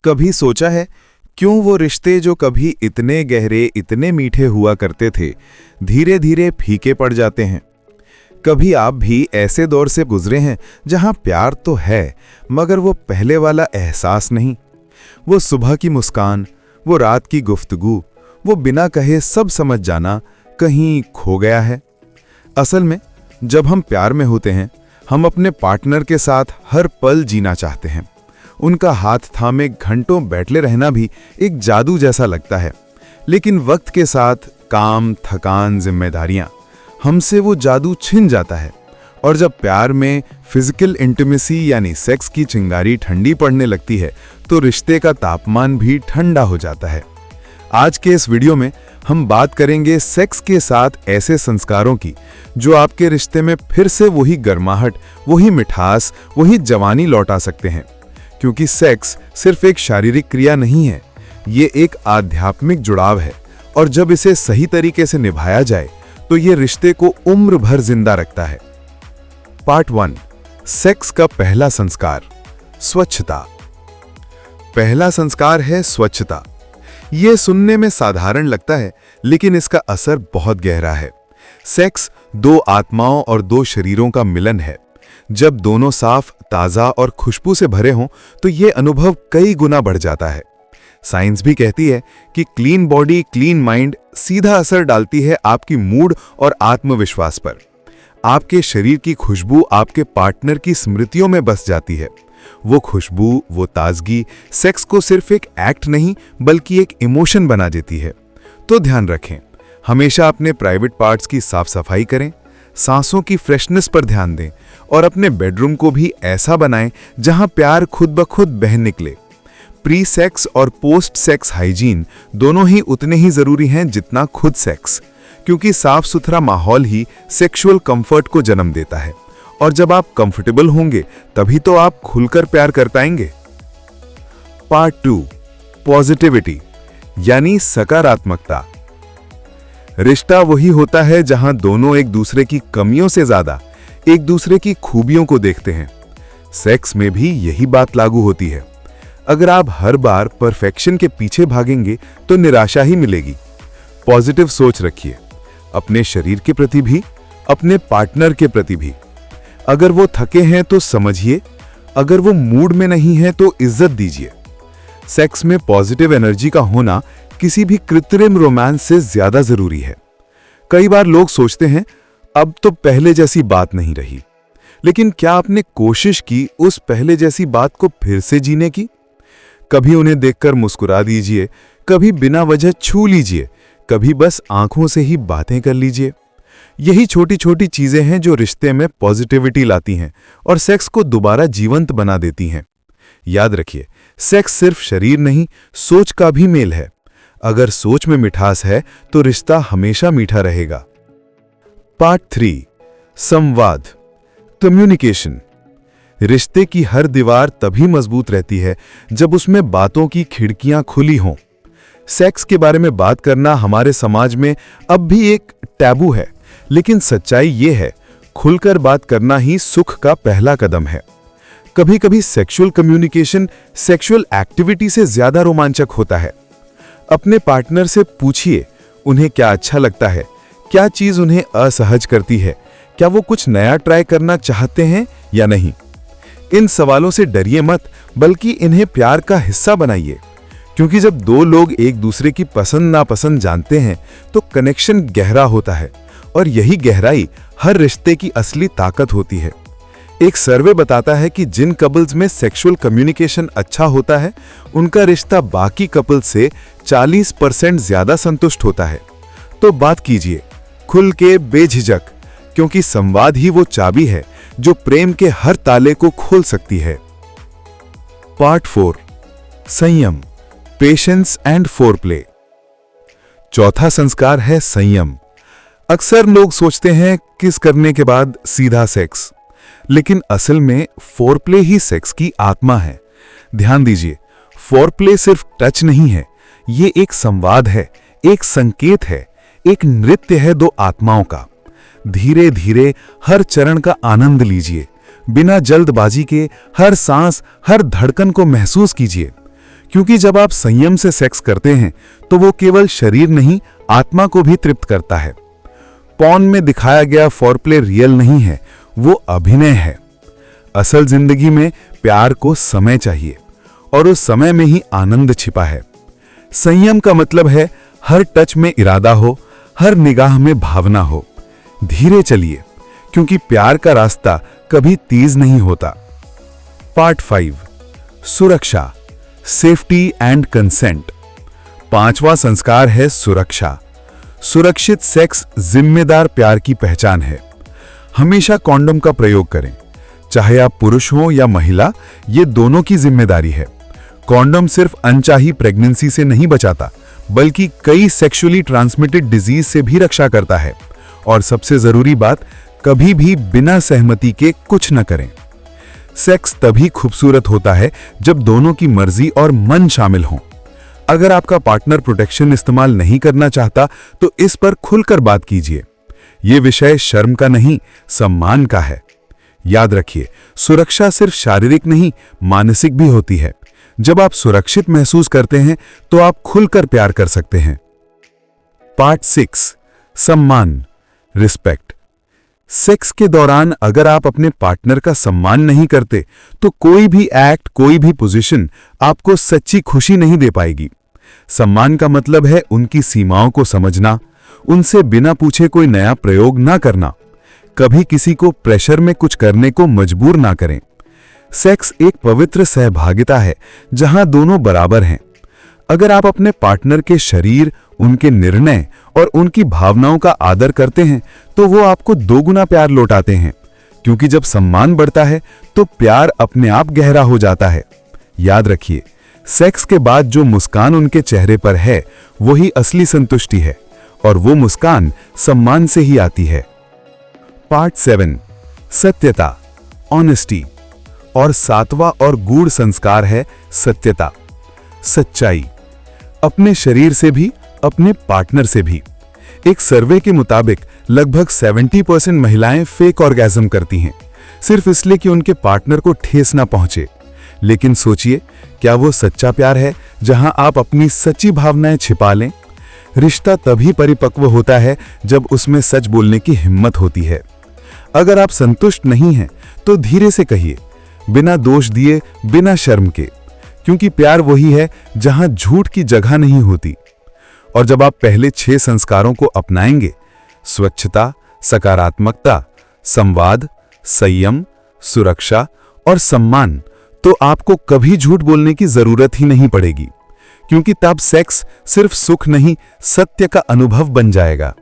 कभी सोचा है क्यों वो रिश्ते जो कभी इतने गहरे, इतने मीठे हुआ करते थे, धीरे धीरे फीके पड़ जाते हैं। कभी आप भी ऐसे दौर से गुजरे हैं जहां प्यार तो है मगर वो पहले वाला एहसास नहीं। वो सुबह की मुस्कान, वो रात की गुफ्तगू, वो बिना कहे सब समझ जाना कहीं खो गया है। असल में जब हम प्यार में होते हैं, हम अपने पार्टनर के साथ हर पल जीना चाहते हैं। उनका हाथ थामे घंटों बैठे रहना भी एक जादू जैसा लगता है। लेकिन वक्त के साथ काम, थकान, जिम्मेदारियां हमसे वो जादू छिन जाता है। और जब प्यार में फिजिकल इंटीमेसी यानी सेक्स की चिंगारी ठंडी पड़ने लगती है तो रिश्ते का तापमान भी ठंडा हो जाता है। आज के इस वीडियो में हम बात करेंगे सेक्स के साथ ऐसे संस्कारों की जो आपके रिश्ते में फिर से वही गर्माहट, वही मिठास, वही जवानी लौटा सकते हैं। क्योंकि सेक्स सिर्फ एक शारीरिक क्रिया नहीं है, ये एक आध्यात्मिक जुड़ाव है और जब इसे सही तरीके से निभाया जाए तो ये रिश्ते को उम्र भर जिंदा रखता है। पार्ट 1, सेक्स का पहला संस्कार, स्वच्छता। पहला संस्कार है स्वच्छता। ये सुनने में साधारण लगता है लेकिन इसका असर बहुत गहरा है। सेक्स दो आत्माओं और दो शरीरों का मिलन है। जब दोनों साफ, ताज़ा और खुशबू से भरे हों तो ये अनुभव कई गुना बढ़ जाता है। साइंस भी कहती है कि क्लीन बॉडी, क्लीन माइंड सीधा असर डालती है आपकी मूड और आत्मविश्वास पर। आपके शरीर की खुशबू आपके पार्टनर की स्मृतियों में बस जाती है। वो खुशबू, वो ताजगी सेक्स को सिर्फ एक एक्ट नहीं बल्कि एक इमोशन बना देती है। तो ध्यान रखें, हमेशा अपने प्राइवेट पार्ट्स की साफ सफाई करें, सांसों की फ्रेशनेस पर ध्यान दें और अपने बेडरूम को भी ऐसा बनाएं जहां प्यार खुद ब खुद बह निकले। प्री सेक्स और पोस्ट सेक्स हाइजीन दोनों ही उतने ही जरूरी हैं जितना खुद सेक्स, क्योंकि साफ सुथरा माहौल ही सेक्सुअल कंफर्ट को जन्म देता है और जब आप कंफर्टेबल होंगे तभी तो आप खुलकर प्यार कर पाएंगे। पार्ट 2, पॉजिटिविटी यानी सकारात्मकता। रिश्ता वही होता है जहां दोनों एक दूसरे की कमियों से ज्यादा एक दूसरे की खूबियों को देखते हैं। सेक्स में भी यही बात लागू होती है। अगर आप हर बार परफेक्शन के पीछे भागेंगे तो निराशा ही मिलेगी। पॉजिटिव सोच रखिए, अपने शरीर के प्रति भी, अपने पार्टनर के प्रति भी। अगर वो थके हैं तो समझिए, अगर वो मूड में नहीं है तो इज्जत दीजिए। सेक्स में पॉजिटिव एनर्जी का होना किसी भी कृत्रिम रोमांस से ज्यादा जरूरी है। कई बार लोग सोचते हैं अब तो पहले जैसी बात नहीं रही, लेकिन क्या आपने कोशिश की उस पहले जैसी बात को फिर से जीने की? कभी उन्हें देखकर मुस्कुरा दीजिए, कभी बिना वजह छू लीजिए, कभी बस आंखों से ही बातें कर लीजिए। यही छोटी छोटी चीजें हैं जो रिश्ते में पॉजिटिविटी लाती हैं और सेक्स को दोबारा जीवंत बना देती हैं। याद रखिए, सेक्स सिर्फ शरीर नहीं, सोच का भी मेल है। अगर सोच में मिठास है तो रिश्ता हमेशा मीठा रहेगा। पार्ट 3, संवाद, कम्युनिकेशन। रिश्ते की हर दीवार तभी मजबूत रहती है जब उसमें बातों की खिड़कियां खुली हों। सेक्स के बारे में बात करना हमारे समाज में अब भी एक टैबू है, लेकिन सच्चाई ये है, खुलकर बात करना ही सुख का पहला कदम है। कभी कभी सेक्सुअल कम्युनिकेशन सेक्सुअल एक्टिविटी से ज्यादा रोमांचक होता है। अपने पार्टनर से पूछिए उन्हें क्या अच्छा लगता है, क्या चीज उन्हें असहज करती है, क्या वो कुछ नया ट्राई करना चाहते हैं या नहीं। इन सवालों से डरिए मत, बल्कि इन्हें प्यार का हिस्सा बनाइए। क्योंकि जब दो लोग एक दूसरे की पसंद नापसंद जानते हैं तो कनेक्शन गहरा होता है और यही गहराई हर रिश्ते की असली ताकत होती है। एक सर्वे बताता है कि जिन कपल्स में सेक्सुअल कम्युनिकेशन अच्छा होता है उनका रिश्ता बाकी कपल्स से 40% ज्यादा संतुष्ट होता है। तो बात कीजिए खुल के, बेझिझक, क्योंकि संवाद ही वो चाबी है जो प्रेम के हर ताले को खोल सकती है। पार्ट 4, संयम, पेशेंस एंड फोरप्ले। चौथा संस्कार है संयम। अक्सर लोग सोचते हैं किस करने के बाद सीधा सेक्स, लेकिन असल में फोरप्ले ही सेक्स की आत्मा है। ध्यान दीजिए, फोरप्ले सिर्फ टच नहीं है, ये एक संवाद है, एक संकेत है, एक नृत्य है दो आत्माओं का। धीरे धीरे हर चरण का आनंद लीजिए, बिना जल्दबाजी के हर सांस, हर धड़कन को महसूस कीजिए, क्योंकि जब आप संयम से सेक्स करते हैं तो वो केवल शरीर नहीं, आत्मा को भी तृप्त करता है। पॉर्न में दिखाया गया फोरप्ले रियल नहीं है, वो अभिनय है। असल जिंदगी में प्यार को समय चाहिए और उस समय में ही आनंद छिपा है। संयम का मतलब है हर टच में इरादा हो, हर निगाह में भावना हो। धीरे चलिए, क्योंकि प्यार का रास्ता कभी तेज नहीं होता। पार्ट 5, सुरक्षा, सेफ्टी एंड कंसेंट। 5वां संस्कार है सुरक्षा। सुरक्षित सेक्स जिम्मेदार प्यार की पहचान है। हमेशा कॉन्डोम का प्रयोग करें, चाहे आप पुरुष हो या महिला, ये दोनों की जिम्मेदारी है। कॉन्डोम सिर्फ अनचाही प्रेगनेंसी से नहीं बचाता, बल्कि कई सेक्सुअली ट्रांसमिटेड डिजीज से भी रक्षा करता है। और सबसे जरूरी बात, कभी भी बिना सहमति के कुछ न करें। सेक्स तभी खूबसूरत होता है जब दोनों की मर्जी और मन शामिल हों। अगर आपका पार्टनर प्रोटेक्शन इस्तेमाल नहीं करना चाहता तो इस पर खुलकर बात कीजिए। यह विषय शर्म का नहीं, सम्मान का है। याद रखिए, सुरक्षा सिर्फ शारीरिक नहीं, मानसिक भी होती है। जब आप सुरक्षित महसूस करते हैं तो आप खुलकर प्यार कर सकते हैं। पार्ट 6, सम्मान, रिस्पेक्ट। सेक्स के दौरान अगर आप अपने पार्टनर का सम्मान नहीं करते तो कोई भी एक्ट, कोई भी पोजीशन आपको सच्ची खुशी नहीं दे पाएगी। सम्मान का मतलब है उनकी सीमाओं को समझना, उनसे बिना पूछे कोई नया प्रयोग ना करना, कभी किसी को प्रेशर में कुछ करने को मजबूर ना करें। सेक्स एक पवित्र सहभागिता है जहां दोनों बराबर हैं। अगर आप अपने पार्टनर के शरीर, उनके निर्णय और उनकी भावनाओं का आदर करते हैं तो वो आपको 2 गुना प्यार लौटाते हैं, क्योंकि जब सम्मान बढ़ता है तो प्यार अपने आप गहरा हो जाता है। याद रखिए, सेक्स के बाद जो मुस्कान उनके चेहरे पर है वही असली संतुष्टि है, और वो मुस्कान सम्मान से ही आती है। पार्ट 7, सत्यता, ऑनेस्टी। और 7वां और गूढ़ संस्कार है सत्यता, सच्चाई, अपने शरीर से भी, अपने पार्टनर से भी। एक सर्वे के मुताबिक लगभग 70% महिलाएं फेक ऑर्गेज्म करती हैं, सिर्फ इसलिए कि उनके पार्टनर को ठेस ना पहुंचे। लेकिन सोचिए, क्या वो सच्चा प्यार है जहां आप अपनी सच्ची भावनाएं छिपा लें? रिश्ता तभी परिपक्व होता है जब उसमें सच बोलने की हिम्मत होती है। अगर आप संतुष्ट नहीं हैं तो धीरे से कहिए, बिना दोष दिए, बिना शर्म के, क्योंकि प्यार वही है जहां झूठ की जगह नहीं होती। और जब आप पहले 6 संस्कारों को अपनाएंगे, स्वच्छता, सकारात्मकता, संवाद, संयम, सुरक्षा और सम्मान, तो आपको कभी झूठ बोलने की जरूरत ही नहीं पड़ेगी, क्योंकि तब सेक्स सिर्फ सुख नहीं, सत्य का अनुभव बन जाएगा।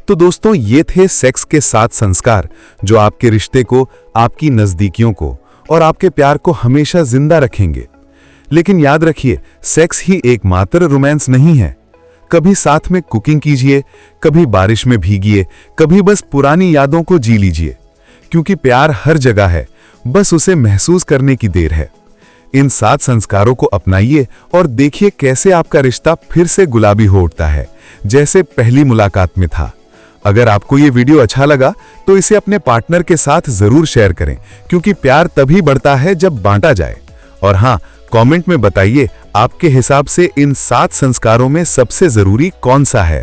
तो दोस्तों, ये थे सेक्स के 7 संस्कार जो आपके रिश्ते को, आपकी नजदीकियों को और आपके प्यार को हमेशा जिंदा रखेंगे। लेकिन याद रखिए, सेक्स ही एकमात्र रोमांस नहीं है। कभी साथ में कुकिंग कीजिए, कभी बारिश में भीगिए, कभी बस पुरानी यादों को जी लीजिए, क्योंकि प्यार हर जगह है, बस उसे महसूस करने की देर है। इन 7 संस्कारों को अपनाइए और देखिए कैसे आपका रिश्ता फिर से गुलाबी हो उठता है, जैसे पहली मुलाकात में था। अगर आपको ये वीडियो अच्छा लगा तो इसे अपने पार्टनर के साथ जरूर शेयर करें, क्योंकि प्यार तभी बढ़ता है जब बांटा जाए। और हाँ, कमेंट में बताइए आपके हिसाब से इन 7 संस्कारों में सबसे जरूरी कौन सा है।